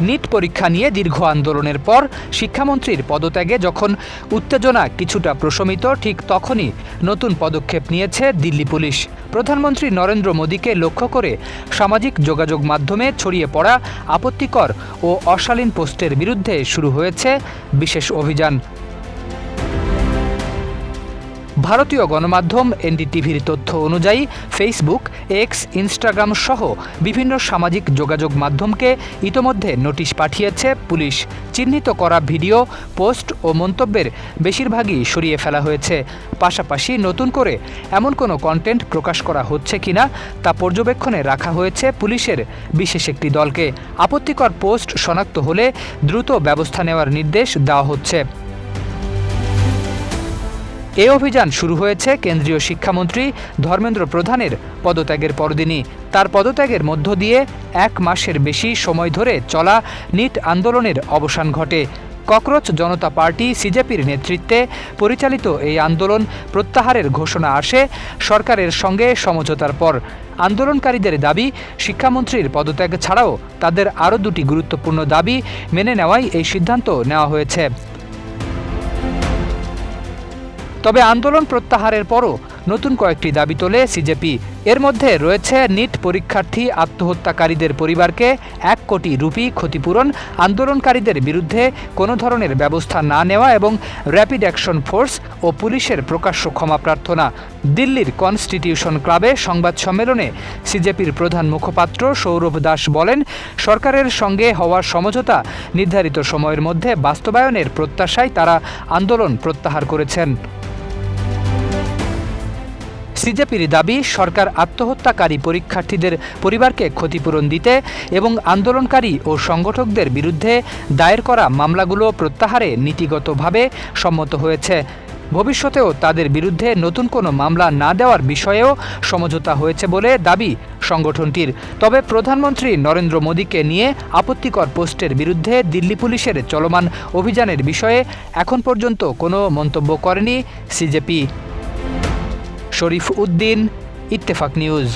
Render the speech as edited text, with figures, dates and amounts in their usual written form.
NEET পরীক্ষা নিয়ে দীর্ঘ আন্দোলনের পর শিক্ষামন্ত্রীর পদত্যাগে যখন উত্তেজনা কিছুটা প্রশমিত, ঠিক তখনই নতুন পদক্ষেপ নিয়েছে দিল্লি পুলিশ। প্রধানমন্ত্রী নরেন্দ্র মোদীকে লক্ষ্য করে সামাজিক যোগাযোগ মাধ্যমে ছড়িয়ে পড়া আপত্তিকর ও অশালীন পোস্টের বিরুদ্ধে শুরু হয়েছে বিশেষ অভিযান। ভারতীয় গণমাধ্যম এনডিটিভির তথ্য অনুযায়ী ফেসবুক, এক্স, ইনস্টাগ্রাম সহ বিভিন্ন সামাজিক যোগাযোগ মাধ্যমকে ইতোমধ্যে নোটিশ পাঠিয়েছে পুলিশ। চিহ্নিত করা ভিডিও, পোস্ট ও মন্তব্যের বেশিরভাগই সরিয়ে ফেলা হয়েছে। পাশাপাশি নতুন করে এমন কোনো কন্টেন্ট প্রকাশ করা হচ্ছে কিনা তা পর্যবেক্ষণে রাখা হয়েছে পুলিশের বিশেষ একটি দলকে। আপত্তিকর পোস্ট শনাক্ত হলে দ্রুত ব্যবস্থা নেওয়ার নির্দেশ দেওয়া হচ্ছে। এই অভিযান শুরু হয়েছে কেন্দ্রীয় শিক্ষামন্ত্রী ধর্মেন্দ্র প্রধানের পদত্যাগের পরদিনই। তার পদত্যাগের মধ্য দিয়ে 1 মাসের বেশি সময় ধরে চলা নিট আন্দোলনের অবসান ঘটে। ককরোচ জনতা পার্টি সিজেপির নেতৃত্বে পরিচালিত এই আন্দোলন প্রত্যাহারের ঘোষণা আসে সরকারের সঙ্গে সমঝোতার পর। আন্দোলনকারীদের দাবি, শিক্ষামন্ত্রীর পদত্যাগ ছাড়াও তাদের আরও 2টি গুরুত্বপূর্ণ দাবি মেনে নেওয়াই এই সিদ্ধান্ত নেওয়া হয়েছে। তবে আন্দোলন প্রত্যাহারের পরও নতুন কয়েকটি দাবি তোলে সিজেপি। এর মধ্যে রয়েছে নিট পরীক্ষার্থী আত্মহত্যাকারীদের পরিবারকে 1 কোটি রুপি ক্ষতিপূরণ, আন্দোলনকারীদের বিরুদ্ধে কোনো ধরনের ব্যবস্থা না নেওয়া এবং র্যাপিড অ্যাকশন ফোর্স ও পুলিশের প্রকাশ্য ক্ষমা প্রার্থনা। দিল্লির কনস্টিটিউশন ক্লাবে সংবাদ সম্মেলনে সিজেপির প্রধান মুখপাত্র সৌরভ দাস বলেন, সরকারের সঙ্গে হওয়া সমঝোতা নির্ধারিত সময়ের মধ্যে বাস্তবায়নের প্রত্যাশায় তারা আন্দোলন প্রত্যাহার করেছেন। সিজেপির দাবি, সরকার আত্মহত্যাকারী পরীক্ষার্থীদের পরিবারকে ক্ষতিপূরণ দিতে এবং আন্দোলনকারী ও সংগঠকদের বিরুদ্ধে দায়ের করা মামলাগুলো প্রত্যাহারে নীতিগতভাবে সম্মত হয়েছে। ভবিষ্যতেও তাদের বিরুদ্ধে নতুন কোনো মামলা না দেওয়ার বিষয়েও সমঝোতা হয়েছে বলে দাবি সংগঠনটির। তবে প্রধানমন্ত্রী নরেন্দ্র মোদীকে নিয়ে আপত্তিকর পোস্টের বিরুদ্ধে দিল্লি পুলিশের চলমান অভিযানের বিষয়ে এখন পর্যন্ত কোনো মন্তব্য করেনি সিজেপি। শরীফ উদ্দিন, ইত্তেফাক নিউজ।